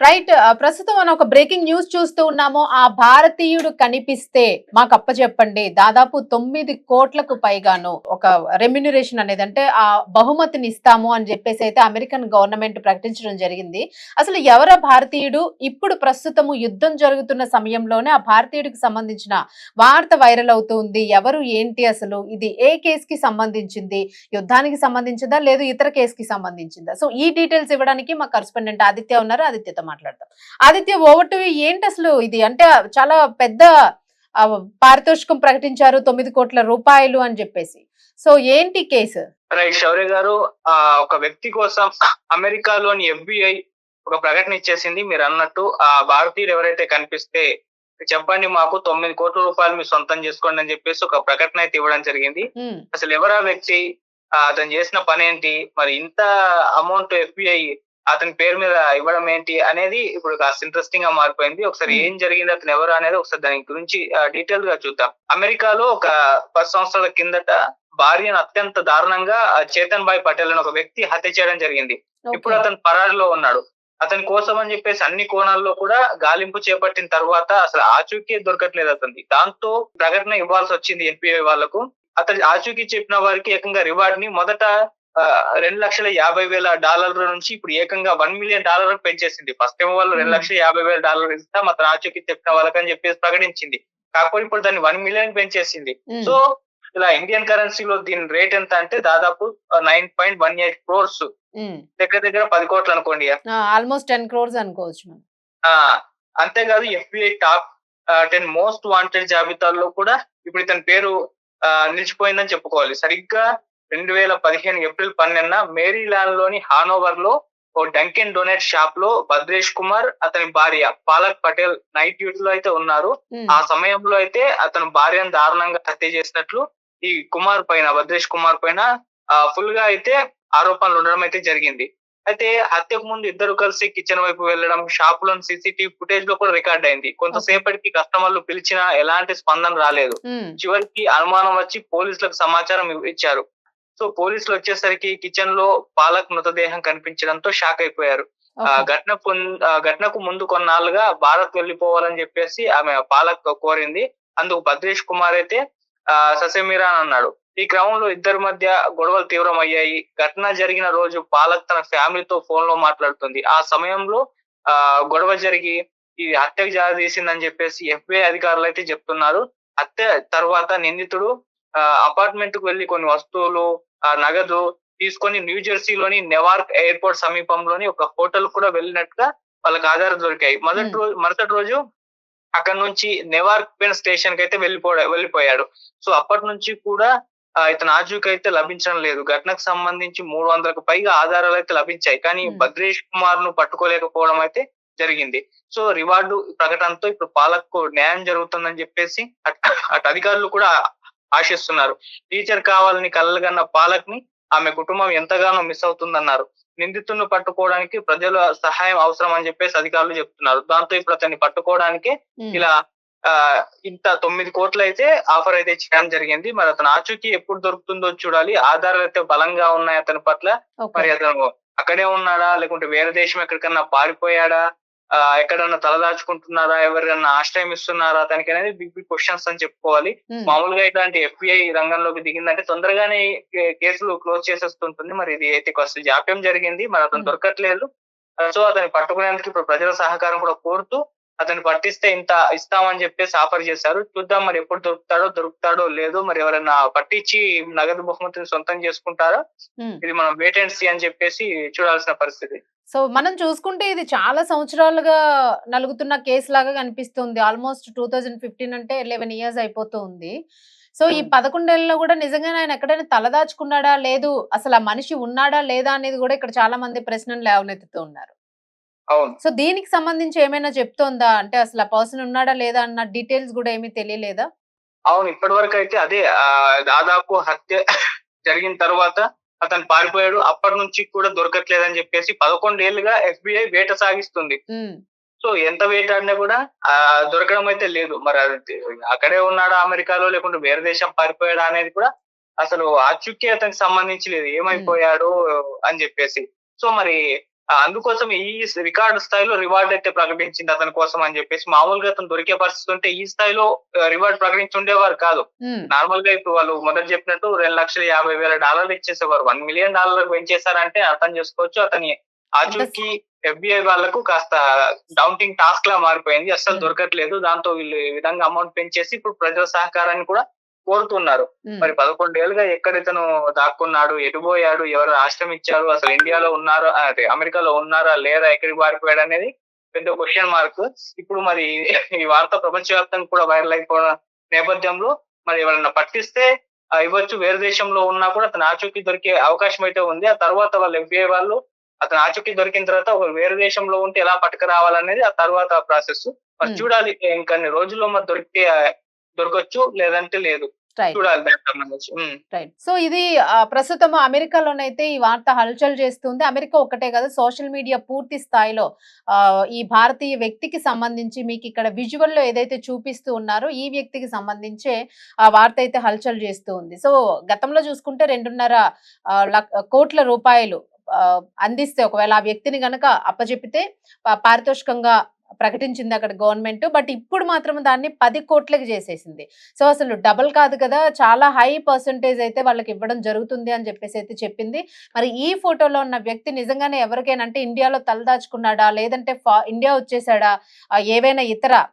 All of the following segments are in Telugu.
రైట్. ప్రస్తుతం మనం ఒక బ్రేకింగ్ న్యూస్ చూస్తూ ఉన్నాము. ఆ భారతీయుడు కనిపిస్తే మాకు అప్పచెప్పండి. దాదాపు 9 కోట్లకు పైగాను ఒక రెమ్యునరేషన్ అనేది అంటే ఆ బహుమతిని ఇస్తాము అని చెప్పేసి అయితే అమెరికన్ గవర్నమెంట్ ప్రకటించడం జరిగింది. అసలు ఎవరా భారతీయుడు? ఇప్పుడు ప్రస్తుతము యుద్ధం జరుగుతున్న సమయంలోనే ఆ భారతీయుడికి సంబంధించిన వార్త వైరల్ అవుతుంది. ఎవరు? ఏంటి అసలు? ఇది ఏ కేస్‌కి సంబంధించింది? యుద్ధానికి సంబంధించిందా? లేదు ఇతర కేస్‌కి సంబంధించిందా? సో ఈ డీటెయిల్స్ ఇవ్వడానికి మా కరెస్పాండెంట్ ఆదిత్య ఉన్నారు. ఆదిత్యతో మాట్లాడదాం. Aditya, over to you. ఏంటసలు ఇది? అంటే చాలా పెద్ద పారితోషికం ప్రకటించారు, 9 కోట్ల రూపాయలు అని చెప్పేసి. సో ఏంటి కేసు? రైట్ శౌర్య గారు, ఒక వ్యక్తి కోసం అమెరికాలోని FBI ఒక ప్రకటన ఇచ్చేసింది. మీరు అన్నట్టు ఆ భారతీయులు ఎవరైతే కనిపిస్తే చెప్పండి, మాకు 9 కోట్ల రూపాయలు మీరు సొంతం చేసుకోండి అని చెప్పేసి ఒక ప్రకటన అయితే ఇవ్వడం జరిగింది. అసలు ఎవరా వ్యక్తి, అతను చేసిన పని ఏంటి, మరి ఇంత అమౌంట్ FBI అతని పేరు మీద ఇవ్వడం ఏంటి అనేది ఇప్పుడు కాస్త ఇంట్రెస్టింగ్ గా మారిపోయింది. ఒకసారి ఏం జరిగింది, అతను ఎవరు అనేది ఒకసారి దాని గురించి డీటెయిల్ గా చూద్దాం. అమెరికాలో ఒక 10 సంవత్సరాల కిందట భార్యను అత్యంత దారుణంగా చేతన్ భాయ్ పటేల్ అని ఒక వ్యక్తి హత్య చేయడం జరిగింది. ఇప్పుడు అతను పరారిలో ఉన్నాడు. అతని కోసం అని చెప్పేసి అన్ని కోణాల్లో కూడా గాలింపు చేపట్టిన తర్వాత అసలు ఆచూకీ దొరకట్లేదు అతనికి. దాంతో ప్రకటన ఇవ్వాల్సి వచ్చింది FBI వాళ్లకు. అతని ఆచూకీ చెప్పిన వారికి ఏకంగా రివార్డ్ ని మొదట $2,50,000 నుంచి ఇప్పుడు ఏకంగా $1 మిలియన్ పెంచేసింది. ఫస్ట్ టైం వాళ్ళు $2,50,000 ఇస్తాం అతను ఆచూకీ చెప్పిన వాళ్ళకని చెప్పేసి ప్రకటించింది. కాకపోతే ఇప్పుడు దాన్ని 1 మిలియన్ పెంచేసింది. సో ఇలా ఇండియన్ కరెన్సీలో దీని రేట్ ఎంత అంటే దాదాపు 9.18 crores, దగ్గర దగ్గర 10 కోట్లు అనుకోండి. ఆల్మోస్ట్ 10 crores అనుకోవచ్చు మనం. అంతేకాదు FBI టాప్ 10 మోస్ట్ వాంటెడ్ జాబితాల్లో కూడా ఇప్పుడు ఇతని పేరు నిలిచిపోయిందని చెప్పుకోవాలి. సరిగ్గా 2015 ఏప్రిల్ 12న మేరీలాండ్ లోని హానోవర్ లో ఓ డంకెన్ డొనేట్ షాప్ లో భద్రేష్ కుమార్ అతని భార్య పాలక్ పటేల్ నైట్ డ్యూటీ లో అయితే ఉన్నారు. ఆ సమయంలో అయితే అతను భార్యను దారుణంగా హత్య చేసినట్లు ఈ కుమార్ పైన, భద్రేష్ కుమార్ పైన ఫుల్ గా అయితే ఆరోపణలు ఉండడం అయితే జరిగింది. అయితే హత్యకు ముందు ఇద్దరు కలిసి కిచెన్ వైపు వెళ్లడం షాప్ లోని CCTV ఫుటేజ్ లో కూడా రికార్డ్ అయింది. కొంతసేపటికి కస్టమర్లు పిలిచినా ఎలాంటి స్పందన రాలేదు. చివరికి అనుమానం వచ్చి పోలీసులకు సమాచారం ఇచ్చారు. సో పోలీసులు వచ్చేసరికి కిచెన్ లో పాలక్ మృతదేహం కనిపించడంతో షాక్ అయిపోయారు. ఘటనకు ముందు కొన్నాళ్ళుగా భారత్ వెళ్లిపోవాలని చెప్పేసి ఆమె పాలక్ కోరింది. అందుకు భద్రేష్ కుమార్ అయితే ససేమిరా అని అన్నాడు. ఈ క్రమంలో ఇద్దరి మధ్య గొడవలు తీవ్రమయ్యాయి. ఘటన జరిగిన రోజు పాలక్ తన ఫ్యామిలీతో ఫోన్ లో మాట్లాడుతుంది. ఆ సమయంలో గొడవ జరిగి ఈ హత్యకు జారదీసిందని చెప్పేసి FBI అధికారులు అయితే చెప్తున్నారు. హత్య తర్వాత నిందితుడు అపార్ట్మెంట్ కు వెళ్లి కొన్ని వస్తువులు, నగదు తీసుకొని న్యూజెర్సీలోని నెవార్క్ ఎయిర్పోర్ట్ సమీపంలోని ఒక హోటల్ కూడా వెళ్ళినట్టుగా వాళ్ళకి ఆధారాలు దొరికాయి. మరుసటి రోజు అక్కడ నుంచి నెవార్క్ పెన్ స్టేషన్ కి అయితే వెళ్ళిపోయాడు. సో అప్పటి నుంచి కూడా ఇతను ఆచూకీ అయితే లభించడం లేదు. ఘటనకు సంబంధించి 300కు పైగా ఆధారాలు అయితే లభించాయి. కానీ భద్రేష్ కుమార్ ను పట్టుకోలేకపోవడం అయితే జరిగింది. సో రివార్డు ప్రకటనతో ఇప్పుడు పాలక్ న్యాయం జరుగుతుందని చెప్పేసి అటు అధికారులు కూడా ఆశిస్తున్నారు. టీచర్ కావాలని కలలుగన్న పాలక్ ని ఆమె కుటుంబం ఎంతగానో మిస్ అవుతుందన్నారు. నిందితులను పట్టుకోవడానికి ప్రజల సహాయం అవసరం అని చెప్పేసి అధికారులు చెప్తున్నారు. దాంతో ఇప్పుడు అతన్ని పట్టుకోవడానికి ఇలా ఇంత 9 కోట్లు అయితే ఆఫర్ అయితే చేయడం జరిగింది. మరి అతను ఆచూకీ ఎప్పుడు దొరుకుతుందో చూడాలి. ఆధారాలు అయితే బలంగా ఉన్నాయి అతని పట్ల. మరి అతను అక్కడే ఉన్నాడా, లేకుంటే వేరే దేశం ఎక్కడికన్నా పారిపోయాడా, ఎక్కడన్నా తలదాచుకుంటున్నారా, ఎవరికన్నా ఆశ్రయం ఇస్తున్నారా అతనికి అనేది బిగ్ క్వశ్చన్స్ అని చెప్పుకోవాలి. మామూలుగా ఇట్లాంటి FBI రంగంలోకి దిగిందంటే తొందరగానే కేసులు క్లోజ్ చేసేస్తుంటుంది. మరి ఇది అయితే కాస్త జాప్యం జరిగింది. మరి అతను దొరకట్లేదు. సో అతన్ని పట్టుకునేందుకు ఇప్పుడు ప్రజల సహకారం కూడా కోరుతూ అతన్ని పట్టిస్తే ఇంత ఇస్తామని చెప్పేసి ఆఫర్ చేశారు. చూద్దాం మరి ఎప్పుడు దొరుకుతాడో లేదో. మరి ఎవరైనా పట్టించి నగదు బహుమతిని సొంతం చేసుకుంటారో ఇది మనం వెయిట్ అండ్ సీ అని చెప్పేసి చూడాల్సిన పరిస్థితి. సో మనం చూసుకుంటే ఇది చాలా సంవత్సరాలుగా నలుగుతున్న కేసు లాగా కనిపిస్తుంది. ఆల్మోస్ట్ 2015 అంటే 11 years అయిపోతూ ఉంది. సో ఈ 11 ఏళ్లలో కూడా నిజంగానే ఆయన ఎక్కడైనా తలదాచుకున్నాడా, లేదు అసలు ఆ మనిషి ఉన్నాడా లేదా అనేది కూడా ఇక్కడ చాలా మంది ప్రశ్నలు లేవనెత్తుతూ ఉన్నారు. అవును. సో దీనికి సంబంధించి ఏమైనా చెప్తోందా? అంటే అసలు ఆ పర్సన్ ఉన్నాడా లేదా అన్న డీటెయిల్స్ కూడా ఏమీ తెలియలేదా? అవును, ఇప్పటి వరకు అయితే అదే దాదాపు హత్య జరిగిన తర్వాత అతను పారిపోయాడు. అప్పటి నుంచి కూడా దొరకట్లేదని చెప్పేసి 11 ఏళ్లుగా FBI వేట సాగిస్తుంది. సో ఎంత వేటాడినా కూడా దొరకడం అయితే లేదు. మరి అక్కడే ఉన్నాడా అమెరికాలో, లేకుంటే వేరే దేశం పారిపోయాడా అనేది కూడా అసలు ఆచూకీ అతనికి సంబంధించి లేదు, ఏమైపోయాడు అని చెప్పేసి. సో మరి అందుకోసం ఈ రికార్డు స్థాయిలో రివార్డ్ అయితే ప్రకటించింది అతని కోసం అని చెప్పేసి. మామూలుగా అతను దొరికే పరిస్థితి ఉంటే ఈ స్థాయిలో రివార్డ్ ప్రకటించి ఉండేవారు కాదు. ఉమ్, నార్మల్ గా ఇప్పుడు వాళ్ళు మొదట చెప్పినట్టు $2,50,000 ఇచ్చేసేవారు. $1 మిలియన్ పెంచేశారంటే అర్థం చేసుకోవచ్చు. అతని ఆచూకీ FBI వాళ్ళకు కాస్త డౌంటింగ్ టాస్క్ లా మారిపోయింది. అస్సలు దొరకట్లేదు. దాంతో వీళ్ళు ఈ విధంగా అమౌంట్ పెంచేసి ఇప్పుడు ప్రజల సహకారాన్ని కూడా కోరుతున్నారు. మరి 11 ఏళ్ళుగా ఎక్కడ ఇతను దాక్కున్నాడు, ఎటుపోయాడు, ఎవరు ఆశ్రయం ఇచ్చారు, అసలు ఇండియాలో ఉన్నారా, అదే అమెరికాలో ఉన్నారా లేరా, ఎక్కడికి పారిపోయాడు అనేది పెద్ద క్వశ్చన్ మార్క్. ఇప్పుడు మరి ఈ వార్త ప్రపంచవ్యాప్తంగా కూడా వైరల్ అయిపోయిన నేపథ్యంలో మరి ఎవరన్నా పట్టిస్తే ఇవ్వచ్చు. వేరే దేశంలో ఉన్నా కూడా అతను ఆచూకీ దొరికే అవకాశం అయితే ఉంది. ఆ తర్వాత వాళ్ళు FBI వాళ్ళు అతను ఆచూకీ దొరికిన తర్వాత ఒక వేరే దేశంలో ఉంటే ఎలా పట్టుకురావాలనేది ఆ తర్వాత ప్రాసెస్. మరి చూడాలి, ఇంకొన్ని రోజుల్లో మరి దొరకచ్చు, లేదంటే లేదు. రైట్ చూడాలి దానికి సంబంధించి. రైట్. సో ఇది ప్రస్తుతం అమెరికాలోనైతే ఈ వార్త హల్చల్ చేస్తుంది. అమెరికా ఒక్కటే కాదు, సోషల్ మీడియా పూర్తి స్థాయిలో ఈ భారతీయ వ్యక్తికి సంబంధించి మీకు ఇక్కడ విజువల్ లో ఏదైతే చూపిస్తూ ఉన్నారో ఈ వ్యక్తికి సంబంధించే ఆ వార్త అయితే హల్చల్ చేస్తూ ఉంది. సో గతంలో చూసుకుంటే 2.5 కోట్ల రూపాయలు అందిస్తే ఒకవేళ ఆ వ్యక్తిని గనక అప్పజెపితే పారితోషికంగా ప్రకటించింది అక్కడ గవర్నమెంట్. బట్ ఇప్పుడు మాత్రం దాన్ని 10 కోట్లకి చేసేసింది. సో అసలు డబుల్ కాదు కదా, చాలా హై పర్సంటేజ్ అయితే వాళ్ళకి ఇవ్వడం జరుగుతుంది అని చెప్పేసి అయితే చెప్పింది. మరి ఈ ఫోటోలో ఉన్న వ్యక్తి నిజంగానే ఎవరికైనా అంటే ఇండియాలో తలదాచుకున్నాడా, లేదంటే ఇండియా వచ్చేసాడా, ఏవైనా ఇతర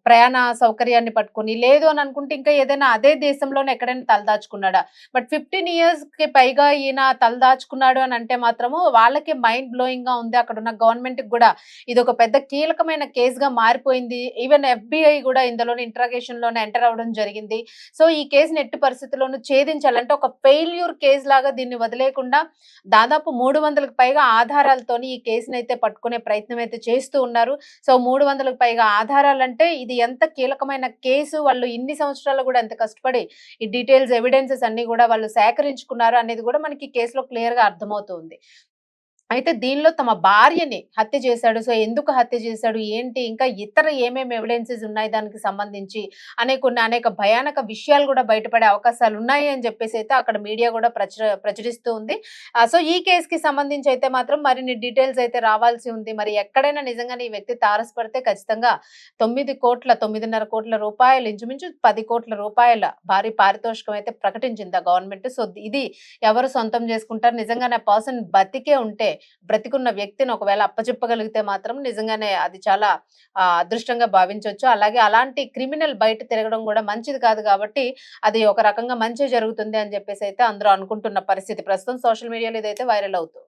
ప్రయాణ సౌకర్యాన్ని పట్టుకుని, లేదు అని అనుకుంటే ఇంకా ఏదైనా అదే దేశంలోనే ఎక్కడైనా తలదాచుకున్నాడా. బట్ 15 years కి పైగా ఈయన తలదాచుకున్నాడు అని అంటే మాత్రము వాళ్ళకి మైండ్ బ్లోయింగ్ గా ఉంది. అక్కడ ఉన్న గవర్నమెంట్ కి కూడా ఇది ఒక పెద్ద కీలకమైన కేసుగా మారిపోయింది. ఈవెన్ FBI కూడా ఇందులోని ఇంట్రాగేషన్ లోనే ఎంటర్ అవ్వడం జరిగింది. సో ఈ కేసుని ఎట్టి పరిస్థితుల్లోనూ ఛేదించాలంటే ఒక ఫెయిల్యూర్ కేసు లాగా దీన్ని వదిలేయకుండా దాదాపు 300కి పైగా ఆధారాలతోని ఈ కేసుని అయితే పట్టుకునే ప్రయత్నం అయితే చేస్తూ ఉన్నారు. సో 300కి పైగా ఆధారాలంటే ఇది ఎంత కీలకమైన కేసు, వాళ్ళు ఇన్ని సంవత్సరాలు కూడా ఎంత కష్టపడి ఈ డీటెయిల్స్ ఎవిడెన్సెస్ అన్ని కూడా వాళ్ళు సేకరించుకున్నారు అనేది కూడా మనకి కేసులో క్లియర్ గా అర్థమవుతుంది. అయితే దీనిలో తమ భార్యని హత్య చేశాడు. సో ఎందుకు హత్య చేశాడు, ఏంటి, ఇంకా ఇతర ఏమేమి ఎవిడెన్సెస్ ఉన్నాయి దానికి సంబంధించి అనేక భయానక విషయాలు కూడా బయటపడే అవకాశాలు ఉన్నాయి అని చెప్పేసి అయితే అక్కడ మీడియా కూడా ప్రచురిస్తూ ఉంది. సో ఈ కేసుకి సంబంధించి అయితే మాత్రం మరిన్ని డీటెయిల్స్ అయితే రావాల్సి ఉంది. మరి ఎక్కడైనా నిజంగానే ఈ వ్యక్తి తారసపడితే ఖచ్చితంగా 9.5 కోట్ల రూపాయలు, ఇంచుమించు 10 కోట్ల రూపాయల భారీ పారితోషికం అయితే ప్రకటించింది గవర్నమెంట్. సో ఇది ఎవరు సొంతం చేసుకుంటారు, నిజంగానే పర్సన్ బతికే ఉంటే, బ్రతికున్న వ్యక్తిని ఒకవేళ అప్పచెప్పగలిగితే మాత్రం నిజంగానే అది చాలా అదృష్టంగా భావించవచ్చు. అలాగే అలాంటి క్రిమినల్ బయట తిరగడం కూడా మంచిది కాదు కాబట్టి అది ఒక రకంగా మంచి జరుగుతుంది అని చెప్పేసి అయితే అందరూ అనుకుంటున్న పరిస్థితి ప్రస్తుతం సోషల్ మీడియాలో ఇదైతే వైరల్ అవుతుంది.